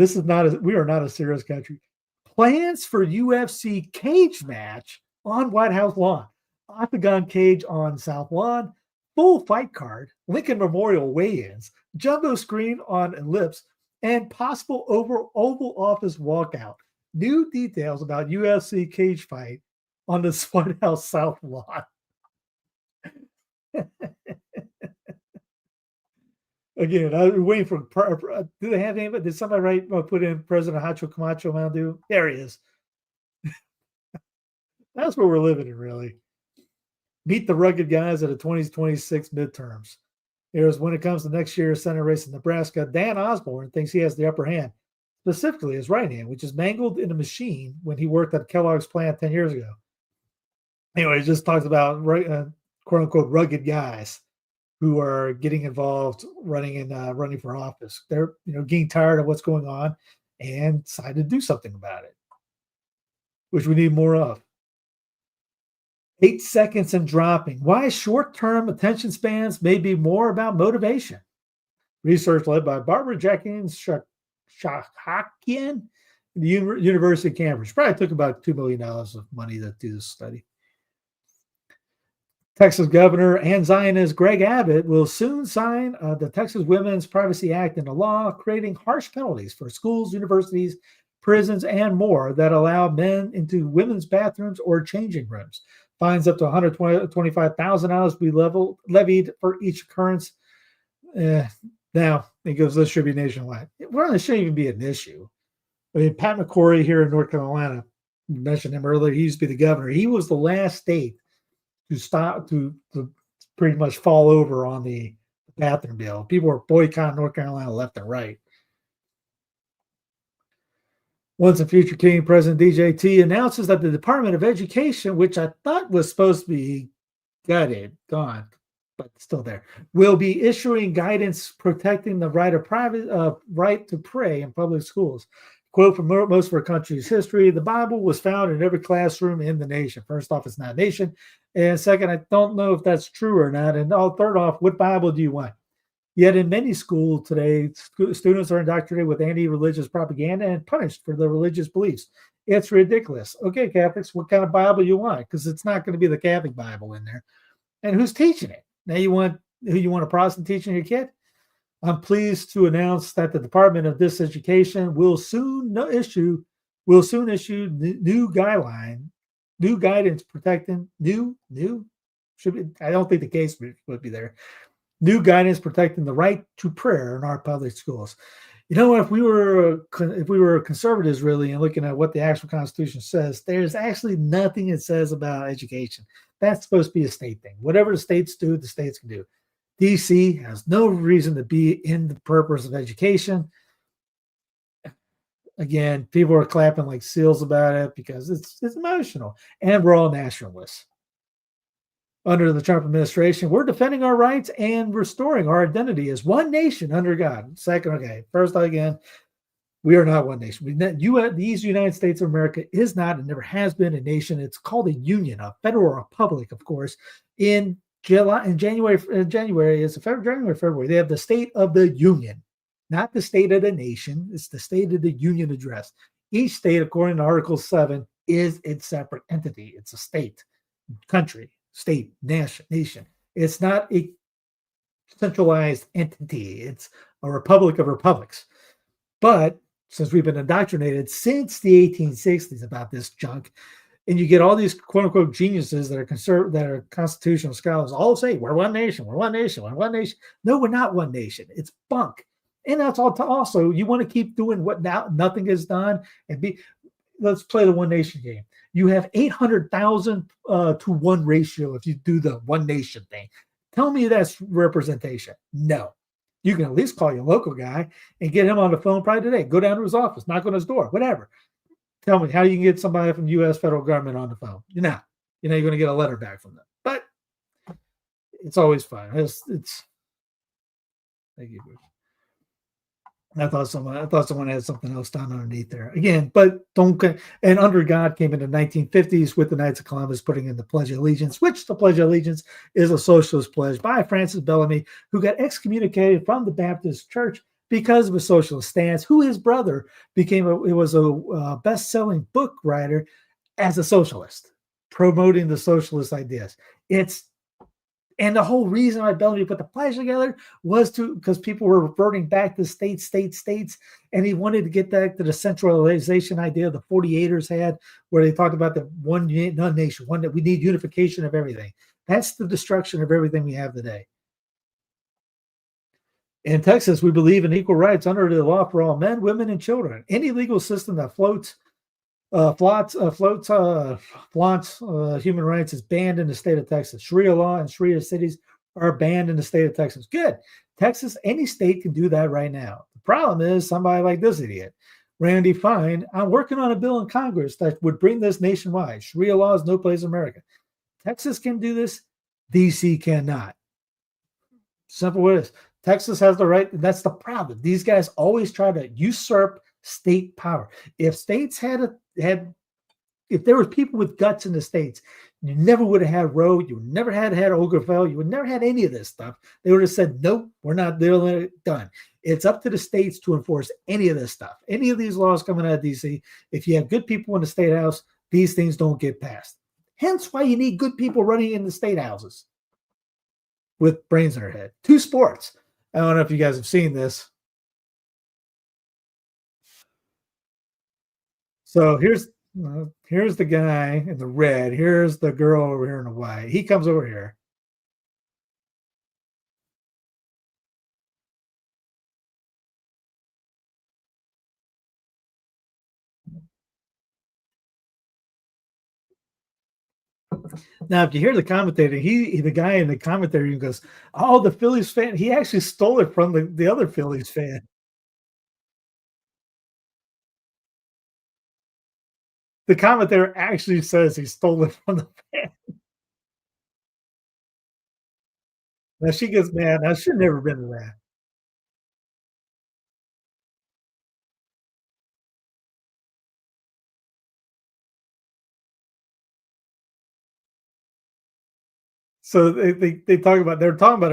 we are not a serious country. Plans for UFC cage match on White House lawn. Octagon cage on South Lawn. Full fight card. Lincoln Memorial weigh-ins. Jumbo screen on ellipse. And possible Oval Office walkout. New details about UFC cage fight on the White House South Lawn. Again, I was waiting for. Do they have anybody? Did somebody put in President Hacho Camacho Mandu? There he is. That's where we're living in, really. Meet the rugged guys at the 2026 midterms. Here's when it comes to next year's Senate race in Nebraska. Dan Osborne thinks he has the upper hand, specifically his right hand, which is mangled in a machine when he worked at Kellogg's plant 10 years ago. Anyway, it just talks about quote unquote rugged guys who are getting involved running for office. They're getting tired of what's going on and decided to do something about it, which we need more of. 8 seconds and dropping. Why short-term attention spans may be more about motivation. Research led by Barbara Jenkins Shahakian, the University of Cambridge. Probably took about $2 million of money to do this study. Texas Governor and Zionist Greg Abbott will soon sign the Texas Women's Privacy Act into law, creating harsh penalties for schools, universities, prisons, and more that allow men into women's bathrooms or changing rooms. Fines up to $125,000 be levied for each occurrence. Now, it goes, this should be nationwide. Well, it shouldn't even be an issue. I mean, Pat McCrory here in North Carolina, you mentioned him earlier, he used to be the governor. He was the last state to pretty much fall over on the bathroom bill. People were boycotting North Carolina left and right. Once and future King President DJT announces that the Department of Education, which I thought was supposed to be gone, but still there, will be issuing guidance protecting the right to pray in public schools. Quote from most of our country's history: the Bible was found in every classroom in the nation. First off, it's not a nation. And second, I don't know if that's true or not. And third off, what Bible do you want? Yet in many schools today, students are indoctrinated with anti-religious propaganda and punished for their religious beliefs. It's ridiculous. Okay, Catholics, what kind of Bible you want? Because it's not going to be the Catholic Bible in there. And who's teaching it? Now you want a Protestant teaching your kid? I'm pleased to announce that the Department of Education will soon issue new guidance protecting new should be. I don't think the case would be there. New guidance protecting the right to prayer in our public schools. You know, if we were conservatives really and looking at what the actual Constitution says, there's actually nothing it says about education. That's supposed to be a state thing. Whatever the states do, the states can do. DC has no reason to be in the purpose of education. Again, people are clapping like seals about it because it's emotional, and we're all nationalists. Under the Trump administration, we're defending our rights and restoring our identity as one nation under God. Second, okay, first again, we are not one nation. These United States of America is not and never has been a nation. It's called a union, a federal republic, of course. In January, February, they have the State of the Union, not the State of the Nation. It's the State of the Union address. Each state, according to Article 7, is its separate entity. It's a state, country, state, nation. It's not a centralized entity. It's a republic of republics. But since we've been indoctrinated since the 1860s about this junk, and you get all these quote unquote geniuses that are constitutional scholars all say we're one nation, we're one nation, we're one nation. No, we're not one nation. It's bunk. And that's also you want to keep doing what now nothing is done and let's play the one nation game. You have 800,000 to one ratio if you do the one nation thing. Tell me that's representation. No. You can at least call your local guy and get him on the phone probably today. Go down to his office, knock on his door, whatever. Tell me how you can get somebody from the U.S. federal government on the phone. You're not. You're going to get a letter back from them. But it's always fun. It's thank you, Bruce. I thought someone had something else down underneath there again, but and under God came in the 1950s with the Knights of Columbus putting in the Pledge of Allegiance, which the Pledge of Allegiance is a socialist pledge by Francis Bellamy, who got excommunicated from the Baptist Church because of a socialist stance, who his brother was a best-selling book writer as a socialist, promoting the socialist ideas. And the whole reason why Bellamy put the pledge together was because people were reverting back to states, and he wanted to get back to the centralization idea the 48ers had, where they talked about the one nation, one that we need unification of everything. That's the destruction of everything we have today. In Texas, we believe in equal rights under the law for all men, women, and children. Any legal system that flaunts human rights is banned in the state of Texas. Sharia law and Sharia cities are banned in the state of Texas. Good. Texas, any state can do that right now. The problem is somebody like this idiot, Randy Fine. I'm working on a bill in Congress that would bring this nationwide. Sharia law is no place in America. Texas can do this. DC cannot. Simple as it is. Texas has the right. That's the problem. These guys always try to usurp state power. If states if there were people with guts in the states, you never would have had Roe, you would never had Obergefell, you would never had any of this stuff. They would have said, nope, we're not doing it, done. It's up to the states to enforce any of this stuff. Any of these laws coming out of DC, if you have good people in the state house, these things don't get passed. Hence why you need good people running in the state houses with brains in their head. Two sports. I don't know if you guys have seen this. So here's the guy in the red. Here's the girl over here in the white. He comes over here. Now, if you hear the commentator, the guy in the commentary goes, "Oh, the Phillies fan." He actually stole it from the other Phillies fan. The commentator actually says he stole it from the fan. Now she gets mad. I should never been to that. So they're talking about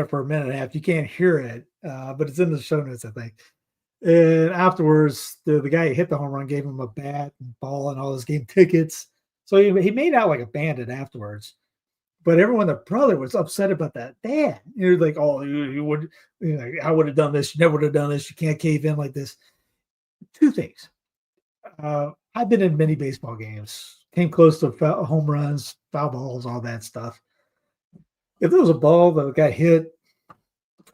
it for a minute and a half. You can't hear it, but it's in the show notes, I think. And afterwards, the guy who hit the home run gave him a bat and ball and all his game tickets. So he made out like a bandit afterwards. But everyone, the brother, was upset about that. Dad, you're like, oh, you would, I would have done this. You never would have done this. You can't cave in like this. Two things. I've been in many baseball games, came close to home runs, foul balls, all that stuff. If there was a ball that got hit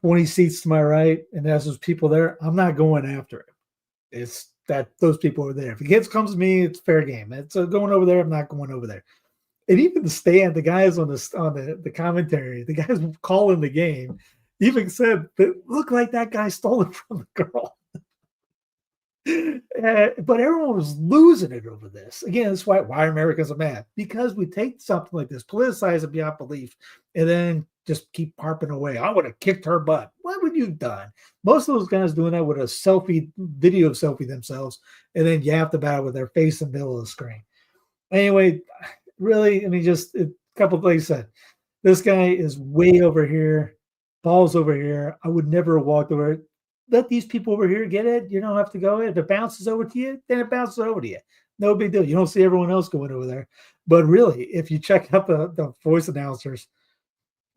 20 seats to my right and there's those people there, I'm not going after it. It's that those people are there. If it comes to me, it's fair game. It's going over there. I'm not going over there. And even the stand, the guys on the commentary, the guys calling the game, even said that looked like that guy stole it from the girl. But everyone was losing it over this. Again, that's why Americans are mad. Because we take something like this, politicize it beyond belief, and then just keep harping away. I would have kicked her butt. What would you have done? Most of those guys doing that with a video of selfie themselves, and then yapped about it with their face in the middle of the screen. Anyway, really, I mean, just a couple of things said. This guy is way over here. Ball's over here. I would never have walked over. Let these people over here get it. You don't have to go. If it bounces over to you, then it bounces over to you. No big deal. You don't see everyone else going over there. But really, if you check out the voice announcers,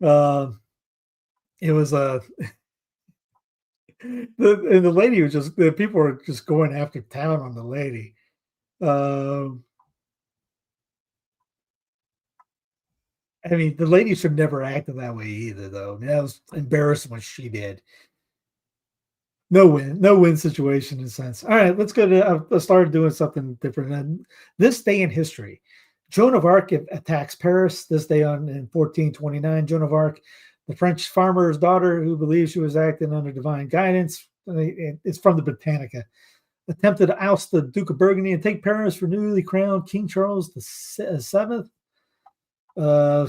it was the lady was just, the people were just going after town on the lady. I mean, the lady should never acted that way either, though. I mean, that was embarrassing what she did. No win situation in a sense. All right, let's go to. I started doing something different. And this day in history, Joan of Arc attacks Paris. This day in 1429, Joan of Arc, the French farmer's daughter who believes she was acting under divine guidance. It's from the Britannica. Attempted to oust the Duke of Burgundy and take Paris for newly crowned King Charles VII.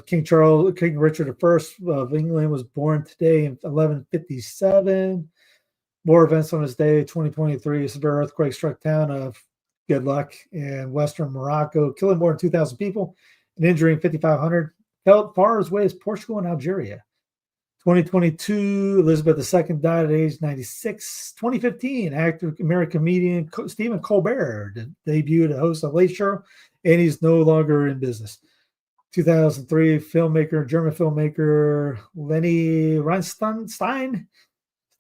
King Richard I of England was born today in 1157. More events on this day. 2023, a severe earthquake struck town of good luck in western Morocco, killing more than 2,000 people and injuring 5,500. Felt far as away as Portugal and Algeria. 2022, Elizabeth II died at age 96. 2015, actor, American comedian Stephen Colbert debuted as host of Late Show, and he's no longer in business. 2003, German filmmaker Lenny Reinstein,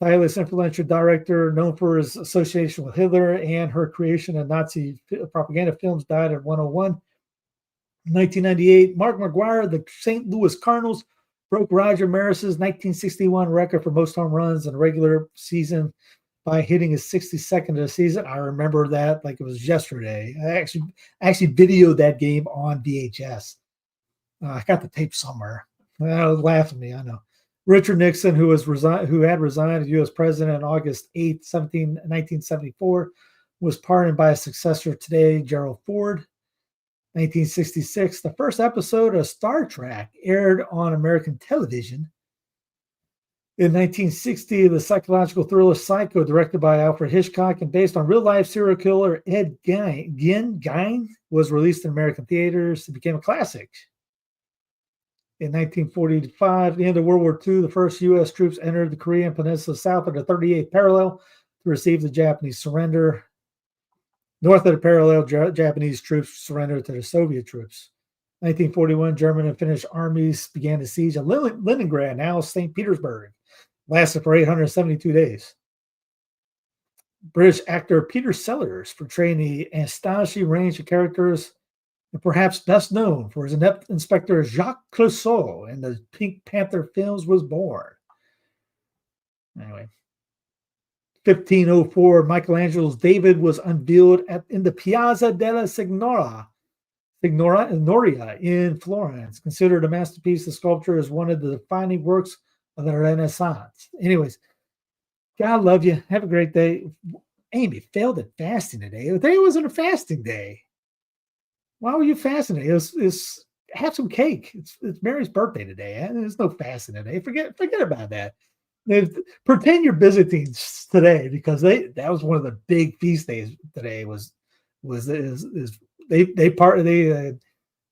stylist, influential director known for his association with Hitler and her creation of Nazi propaganda films, died at 101. 1998, Mark McGwire, the St. Louis Cardinals, broke Roger Maris's 1961 record for most home runs in a regular season by hitting his 62nd of the season. I remember that like it was yesterday. I actually videoed that game on VHS. I got the tape somewhere. That was laughing at me, I know. Richard Nixon, who had resigned as U.S. president on August 8, 1974, was pardoned by his successor today, Gerald Ford. 1966, the first episode of Star Trek aired on American television. In 1960, the psychological thriller Psycho, directed by Alfred Hitchcock and based on real-life serial killer Ed Gein, was released in American theaters. It became a classic. In 1945, the end of World War II, the first U.S. troops entered the Korean Peninsula south of the 38th parallel to receive the Japanese surrender. North of the parallel, Japanese troops surrendered to the Soviet troops. 1941, German and Finnish armies began the siege of Leningrad, now St. Petersburg. Lasted for 872 days. British actor Peter Sellers portraying the astonishing range of characters, and perhaps best known for his inept Inspector Jacques Clouseau in the Pink Panther films, was born. Anyway, 1504, Michelangelo's David was unveiled in the Piazza della Signoria in Florence. Considered a masterpiece, the sculpture is one of the defining works of the Renaissance. Anyways, God love you. Have a great day. Amy failed at fasting today. Today wasn't a fasting day. Why were you fasting today? Have some cake. It's Mary's birthday today. There's no fasting today. Forget about that. Pretend you're Byzantine today, because that was one of the big feast days today.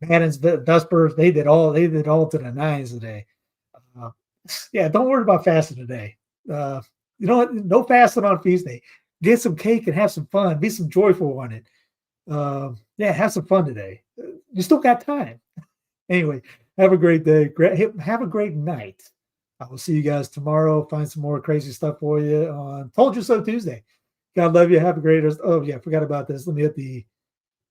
Madden's Vespers. They did all to the nines today. Yeah, don't worry about fasting today. You know what? No fasting on feast day. Get some cake and have some fun. Be some joyful on it. Yeah, have some fun today. You still got time. Anyway, have a great day. Have a great night. I will see you guys tomorrow. Find some more crazy stuff for you on Told You So Tuesday. God love you. Have a great rest. Oh, yeah, forgot about this. Let me hit the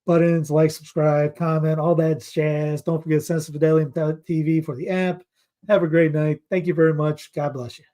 buttons, like, subscribe, comment, all that jazz. Don't forget Sensus Fidelium TV for the app. Have a great night. Thank you very much. God bless you.